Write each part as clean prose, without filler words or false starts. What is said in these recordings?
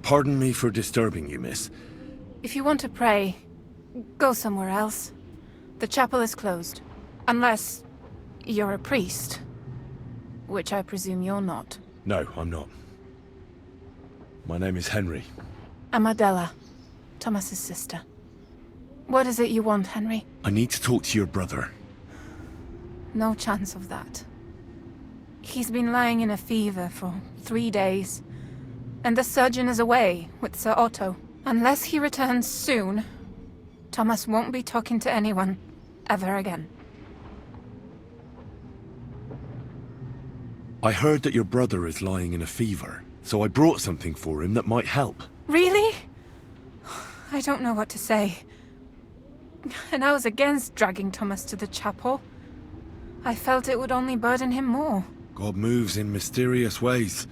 Pardon me for disturbing you, miss. If you want to pray, go somewhere else. The chapel is closed. Unless you're a priest. Which I presume you're not. No, I'm not. My name is Henry. I'm Adela, Thomas's sister. What is it you want, Henry? I need to talk to your brother. No chance of that. He's been lying in a fever for 3 days. And the surgeon is away with Sir Otto. Unless he returns soon, Thomas won't be talking to anyone ever again. I heard that your brother is lying in a fever, so I brought something for him that might help. Really? I don't know what to say. And I was against dragging Thomas to the chapel. I felt it would only burden him more. God moves in mysterious ways.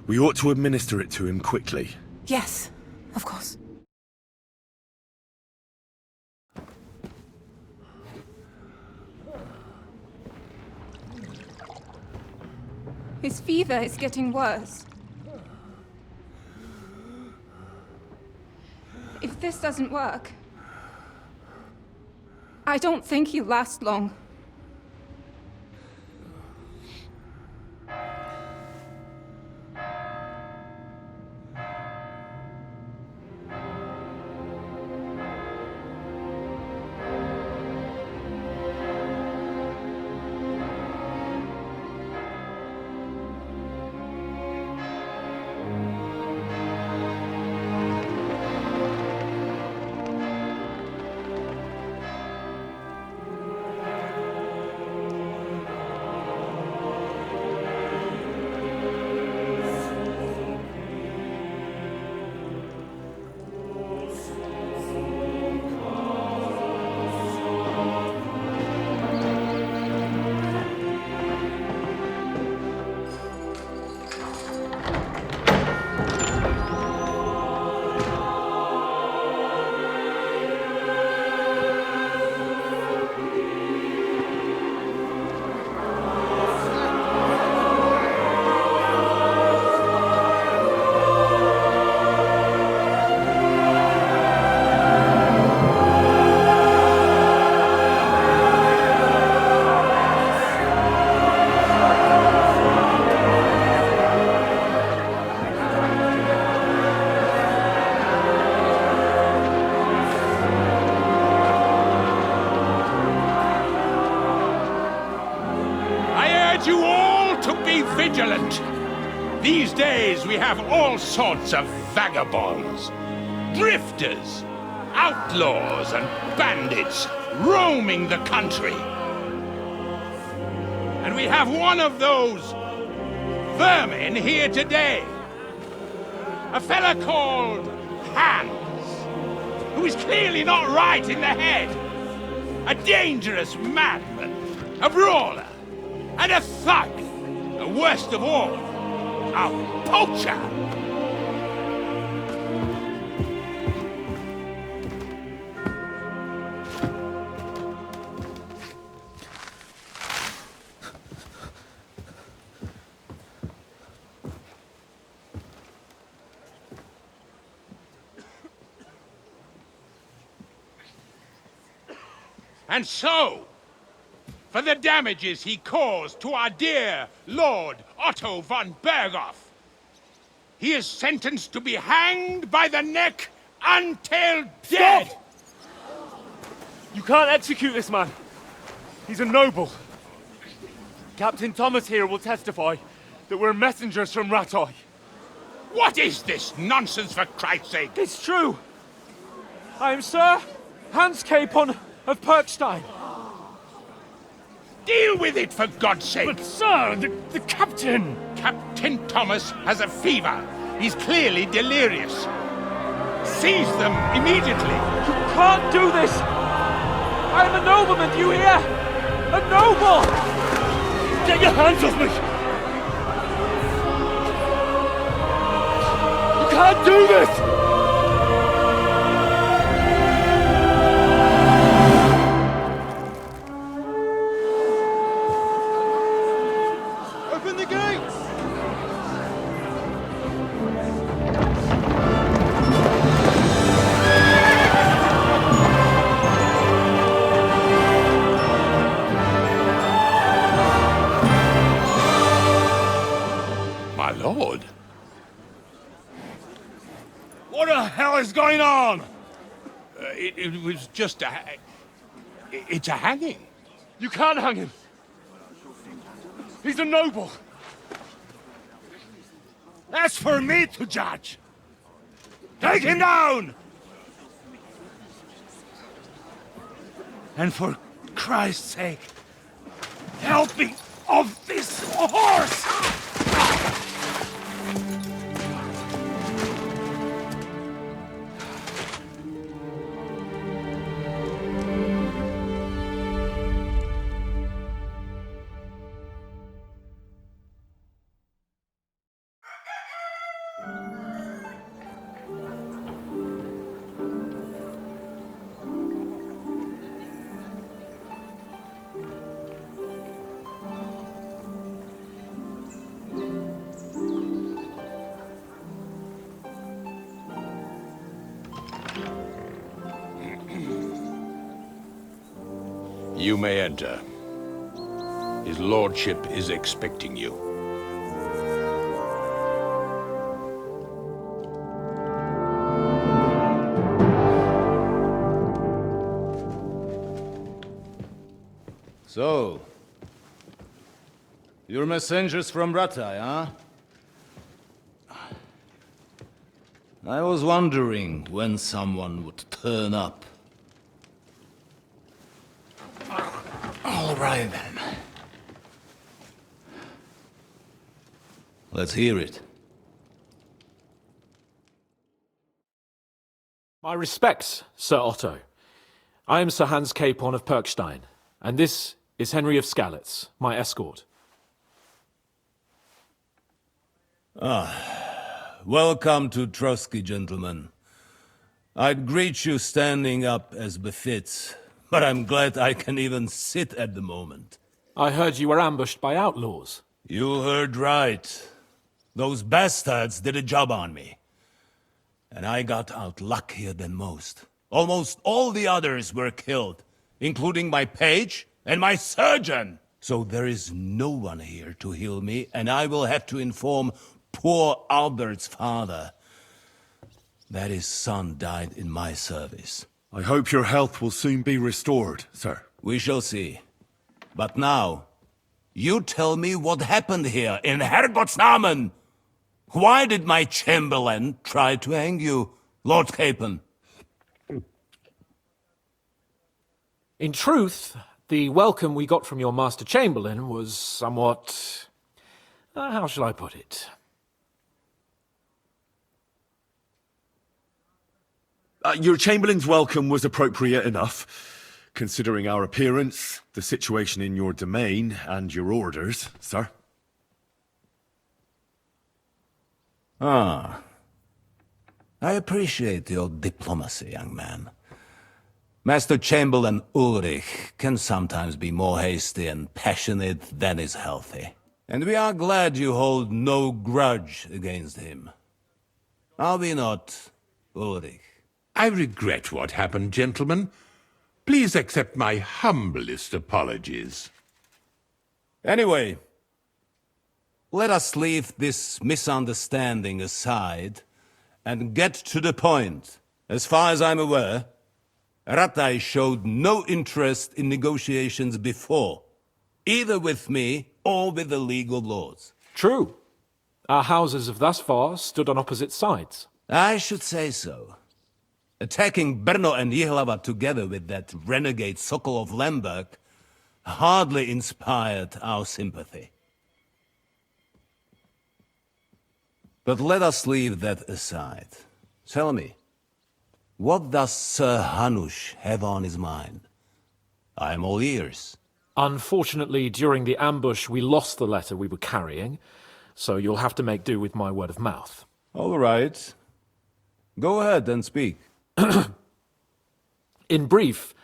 We ought to administer it to him quickly. Yes, of course. His fever is getting worse. If this doesn't work, I don't think he'll last long. Vigilant. These days we have all sorts of vagabonds, drifters, outlaws and bandits roaming the country. And we have one of those vermin here today. A fella called Hans, who is clearly not right in the head. A dangerous madman, a brawler, and a thug. The worst of all, a poacher! And so, for the damages he caused to our dear Lord Otto von Berghoff, he is sentenced to be hanged by the neck until dead! Stop! You can't execute this man. He's a noble. Captain Thomas here will testify that we're messengers from Ratoi. What is this nonsense, for Christ's sake? It's true. I am Sir Hans Capon of Perkstein. Deal with it, for God's sake! But sir, the captain! Captain Thomas has a fever. He's clearly delirious. Seize them immediately. You can't do this! I am a nobleman, do you hear? A noble! Get your hands off me! You can't do this! Open the gates! What the hell is going on? It was just a... It's a hanging. You can't hang him. He's a noble. That's for me to judge. Take him down! And for Christ's sake, help me off this horse! You may enter. His lordship is expecting you. So, you're messengers from Ratai, huh? I was wondering when someone would turn up. All right, then. Let's hear it. My respects, Sir Otto. I am Sir Hans Capon of Perkstein, and this is Henry of Skalitz, my escort. Welcome to Trotsky, gentlemen. I'd greet you standing up as befits, but I'm glad I can even sit at the moment. I heard you were ambushed by outlaws. You heard right. Those bastards did a job on me. And I got out luckier than most. Almost all the others were killed, including my page and my surgeon. So there is no one here to heal me, and I will have to inform poor Albert's father that his son died in my service. I hope your health will soon be restored, sir. We shall see. But now, you tell me what happened here in Herrgottsnamen. Why did my chamberlain try to hang you, Lord Capon? In truth, the welcome we got from your Master Chamberlain was somewhat... how shall I put it? Your Chamberlain's welcome was appropriate enough, considering our appearance, the situation in your domain, and your orders, sir. I appreciate your diplomacy, young man. Master Chamberlain Ulrich can sometimes be more hasty and passionate than is healthy. And we are glad you hold no grudge against him. Are we not, Ulrich? I regret what happened, gentlemen. Please accept my humblest apologies. Anyway, let us leave this misunderstanding aside and get to the point. As far as I'm aware, Ratai showed no interest in negotiations before, either with me or with the League of Lords. True. Our houses have thus far stood on opposite sides. I should say so. Attacking Brno and Jihlava together with that renegade Sokol of Lemberg hardly inspired our sympathy. But let us leave that aside. Tell me, what does Sir Hanush have on his mind? I am all ears. Unfortunately, during the ambush, we lost the letter we were carrying, so you'll have to make do with my word of mouth. All right. Go ahead and speak. In brief,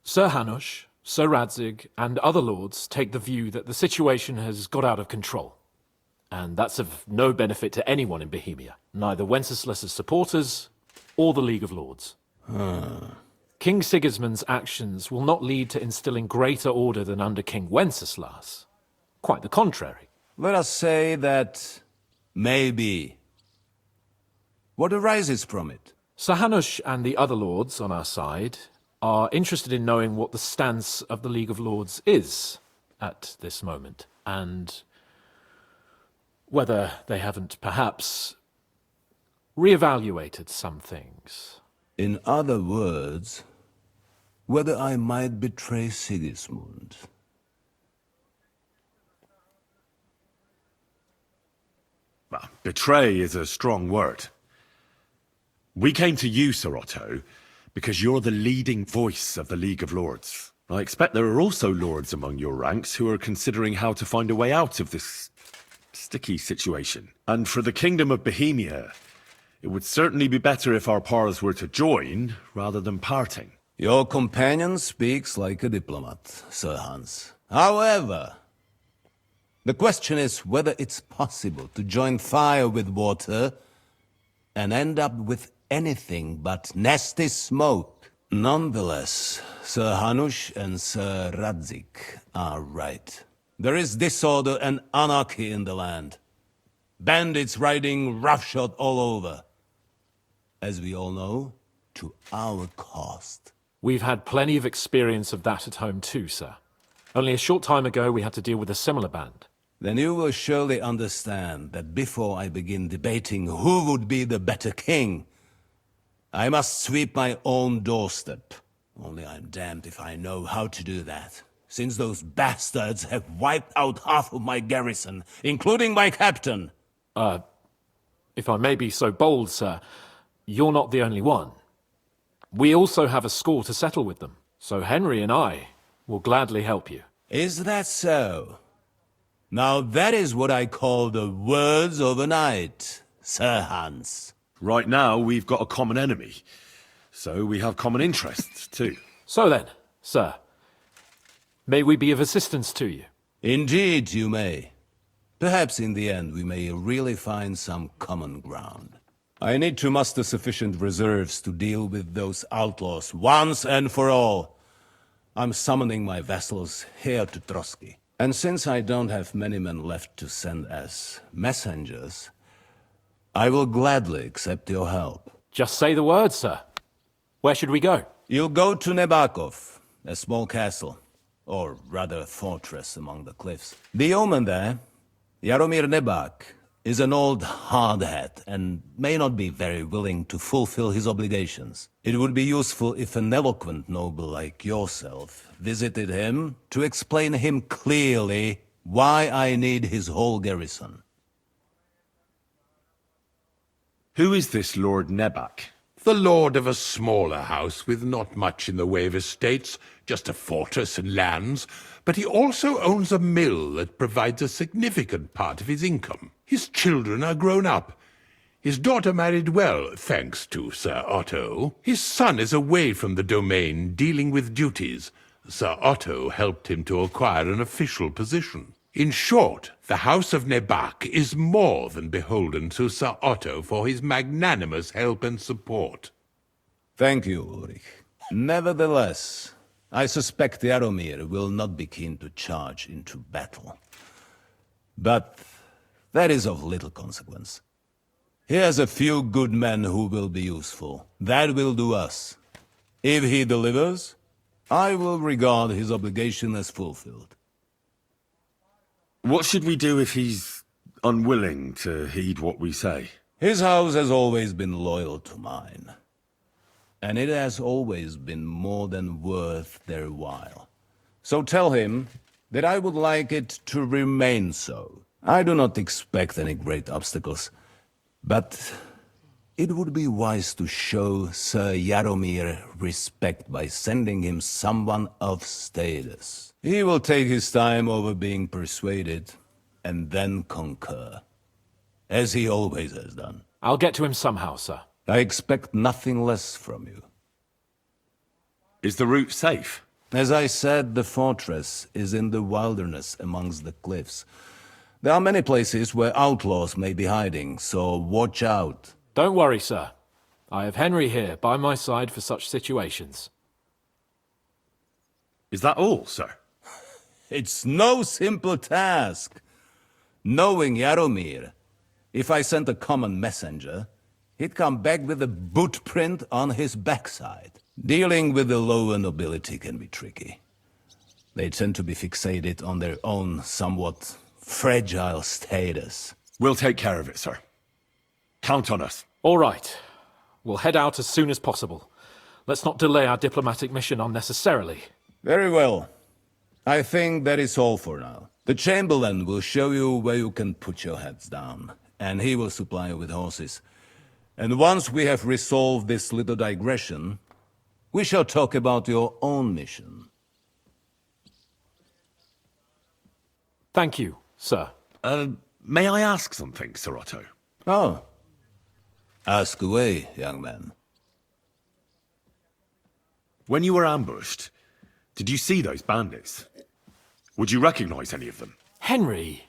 Sir Hanush, Sir Radzig, and other lords take the view that the situation has got out of control. And that's of no benefit to anyone in Bohemia, neither Wenceslas's supporters or the League of Lords. King Sigismund's actions will not lead to instilling greater order than under King Wenceslas. Quite the contrary. Let us say that maybe What arises from it? Sir Hanush and the other lords on our side are interested in knowing what the stance of the League of Lords is at this moment, and whether they haven't perhaps reevaluated some things. In other words, whether I might betray Sigismund. Well, betray is a strong word. We came to you, Sir Otto, because you're the leading voice of the League of Lords. I expect there are also lords among your ranks who are considering how to find a way out of this sticky situation. And for the Kingdom of Bohemia, it would certainly be better if our paths were to join rather than parting. Your companion speaks like a diplomat, Sir Hans. However, the question is whether it's possible to join fire with water and end up with anything but nasty smoke. Nonetheless, Sir Hanush and Sir Radzik are right. There is disorder and anarchy in the land. Bandits riding roughshod all over. As we all know, to our cost. We've had plenty of experience of that at home too, sir. Only a short time ago we had to deal with a similar band. Then you will surely understand that before I begin debating who would be the better king, I must sweep my own doorstep. Only I'm damned if I know how to do that, since those bastards have wiped out half of my garrison, including my captain. If I may be so bold, sir, you're not the only one. We also have a score to settle with them, so Henry and I will gladly help you. Is that so? Now that is what I call the words of a knight, Sir Hans. Right now, we've got a common enemy, so we have common interests too. So then, sir, may we be of assistance to you? Indeed you may. Perhaps in the end we may really find some common ground. I need to muster sufficient reserves to deal with those outlaws once and for all. I'm summoning my vassals here to Trotsky. And since I don't have many men left to send as messengers, I will gladly accept your help. Just say the word, sir. Where should we go? You'll go to Nebakov, a small castle, or rather a fortress among the cliffs. The yeoman there, Jaromir Nebak, is an old hardhat and may not be very willing to fulfill his obligations. It would be useful if an eloquent noble like yourself visited him to explain him clearly why I need his whole garrison. Who is this Lord Nebak? The lord of a smaller house with not much in the way of estates, just a fortress and lands, but he also owns a mill that provides a significant part of his income. His children are grown up. His daughter married well, thanks to Sir Otto. His son is away from the domain, dealing with duties. Sir Otto helped him to acquire an official position. In short, the House of Nebak is more than beholden to Sir Otto for his magnanimous help and support. Thank you, Ulrich. Nevertheless, I suspect Jaromir will not be keen to charge into battle. But that is of little consequence. He has a few good men who will be useful. That will do us. If he delivers, I will regard his obligation as fulfilled. What should we do if he's unwilling to heed what we say? His house has always been loyal to mine. And it has always been more than worth their while. So tell him that I would like it to remain so. I do not expect any great obstacles, but it would be wise to show Sir Jaromir respect by sending him someone of status. He will take his time over being persuaded, and then concur, as he always has done. I'll get to him somehow, sir. I expect nothing less from you. Is the route safe? As I said, the fortress is in the wilderness amongst the cliffs. There are many places where outlaws may be hiding, so watch out. Don't worry, sir. I have Henry here by my side for such situations. Is that all, sir? It's no simple task. Knowing Jaromir, if I sent a common messenger, he'd come back with a boot print on his backside. Dealing with the lower nobility can be tricky. They tend to be fixated on their own somewhat fragile status. We'll take care of it, sir. Count on us. All right. We'll head out as soon as possible. Let's not delay our diplomatic mission unnecessarily. Very well. I think that is all for now. The Chamberlain will show you where you can put your heads down, and he will supply you with horses. And once we have resolved this little digression, we shall talk about your own mission. Thank you, sir. May I ask something, Sir Otto? Oh. Ask away, young man. When you were ambushed, did you see those bandits? Would you recognize any of them? Henry,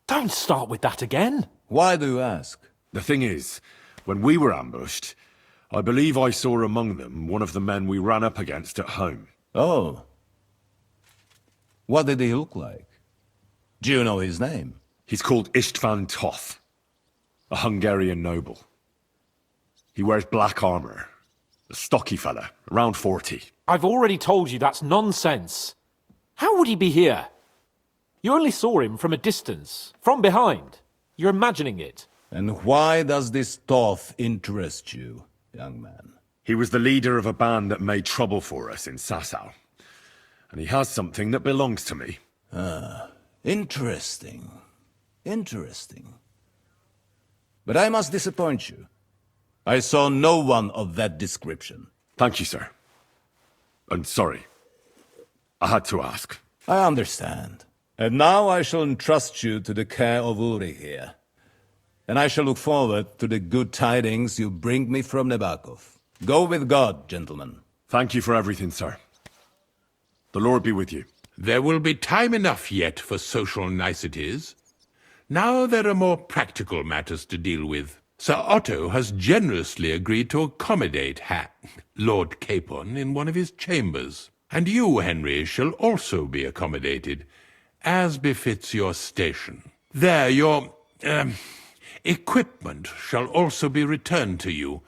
don't start with that again. Why do you ask? The thing is, when we were ambushed, I believe I saw among them one of the men we ran up against at home. Oh. What did he look like? Do you know his name? He's called István Toth, a Hungarian noble. He wears black armor. A stocky fella, around 40. I've already told you that's nonsense. How would he be here? You only saw him from a distance, from behind. You're imagining it. And why does this Toth interest you, young man? He was the leader of a band that made trouble for us in Sasau. And he has something that belongs to me. Interesting. Interesting. But I must disappoint you. I saw no one of that description. Thank you, sir. And sorry. I had to ask. I understand. And now I shall entrust you to the care of Uri here. And I shall look forward to the good tidings you bring me from Nebakov. Go with God, gentlemen. Thank you for everything, sir. The Lord be with you. There will be time enough yet for social niceties. Now there are more practical matters to deal with. Sir Otto has generously agreed to accommodate Lord Capon in one of his chambers. And you, Henry, shall also be accommodated, as befits your station. There, your equipment shall also be returned to you,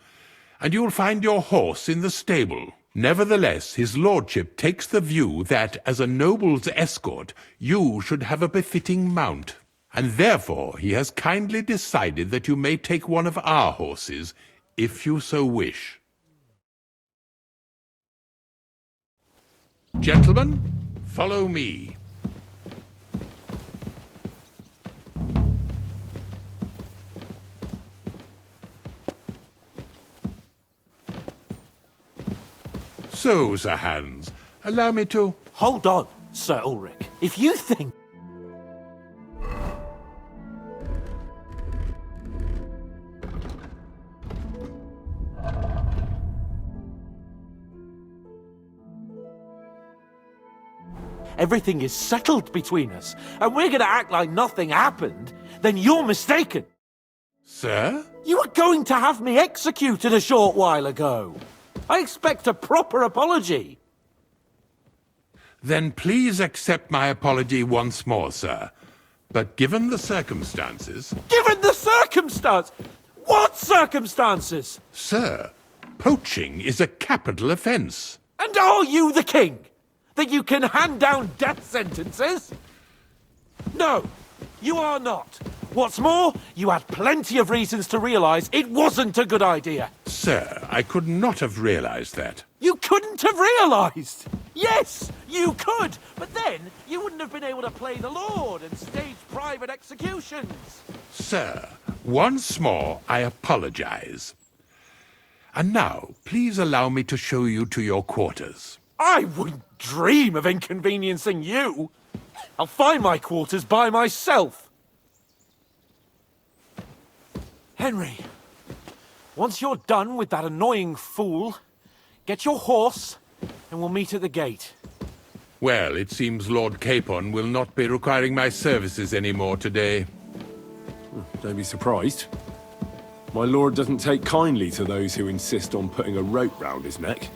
and you'll find your horse in the stable. Nevertheless, his lordship takes the view that, as a noble's escort, you should have a befitting mount. And therefore he has kindly decided that you may take one of our horses, if you so wish. Gentlemen, follow me. So, Sir Hans, allow me to... Hold on, Sir Ulrich. If you think... everything is settled between us, and we're gonna act like nothing happened, then you're mistaken. Sir? You were going to have me executed a short while ago. I expect a proper apology. Then please accept my apology once more, sir. But given the circumstances... Given the circumstance? What circumstances? Sir, poaching is a capital offence. And are you the king? That you can hand down death sentences? No, you are not. What's more, you had plenty of reasons to realise it wasn't a good idea. Sir, I could not have realised that. You couldn't have realised! Yes, you could! But then, you wouldn't have been able to play the Lord and stage private executions. Sir, once more I apologise. And now, please allow me to show you to your quarters. I wouldn't dream of inconveniencing you. I'll find my quarters by myself. Henry, once you're done with that annoying fool, get your horse and we'll meet at the gate. Well, it seems Lord Capon will not be requiring my services anymore today. Don't be surprised. My lord doesn't take kindly to those who insist on putting a rope round his neck.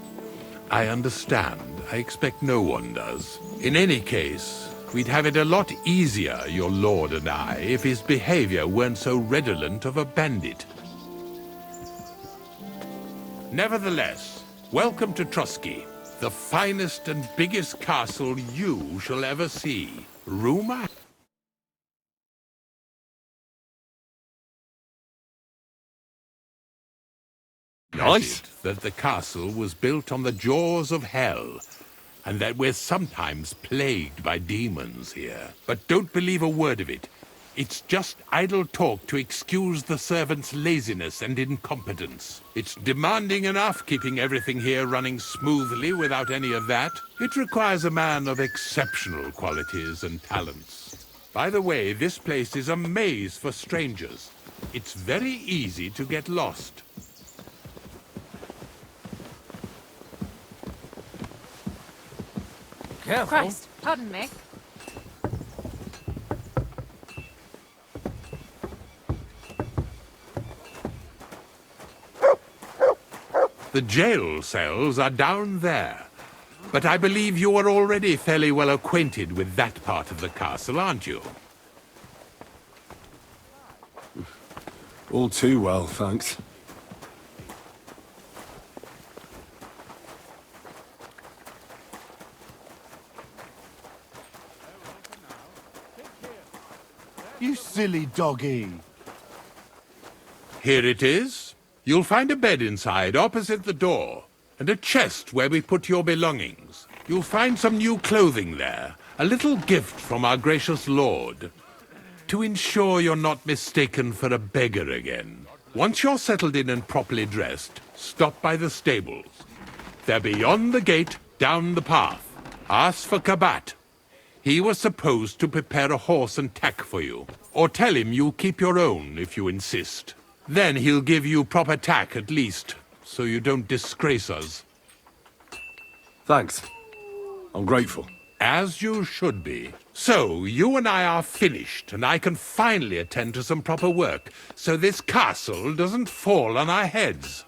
I understand. I expect no one does. In any case, we'd have it a lot easier, your lord and I, if his behavior weren't so redolent of a bandit. Nevertheless, welcome to Trusky, the finest and biggest castle you shall ever see. Rumor Nice. that the castle was built on the jaws of hell, and that we're sometimes plagued by demons here. But don't believe a word of it. It's just idle talk to excuse the servants' laziness and incompetence. It's demanding enough keeping everything here running smoothly without any of that. It requires a man of exceptional qualities and talents. By the way, this place is a maze for strangers. It's very easy to get lost. Careful. Christ, pardon me. The jail cells are down there. But I believe you are already fairly well acquainted with that part of the castle, aren't you? All too well, thanks. You silly doggy. Here it is. You'll find a bed inside, opposite the door, and a chest where we put your belongings. You'll find some new clothing there, a little gift from our gracious lord, to ensure you're not mistaken for a beggar again. Once you're settled in and properly dressed, stop by the stables. They're beyond the gate, down the path. Ask for Kabat. He was supposed to prepare a horse and tack for you. Or tell him you'll keep your own if you insist. Then he'll give you proper tack at least, so you don't disgrace us. Thanks. I'm grateful. As you should be. So, you and I are finished, and I can finally attend to some proper work, so this castle doesn't fall on our heads.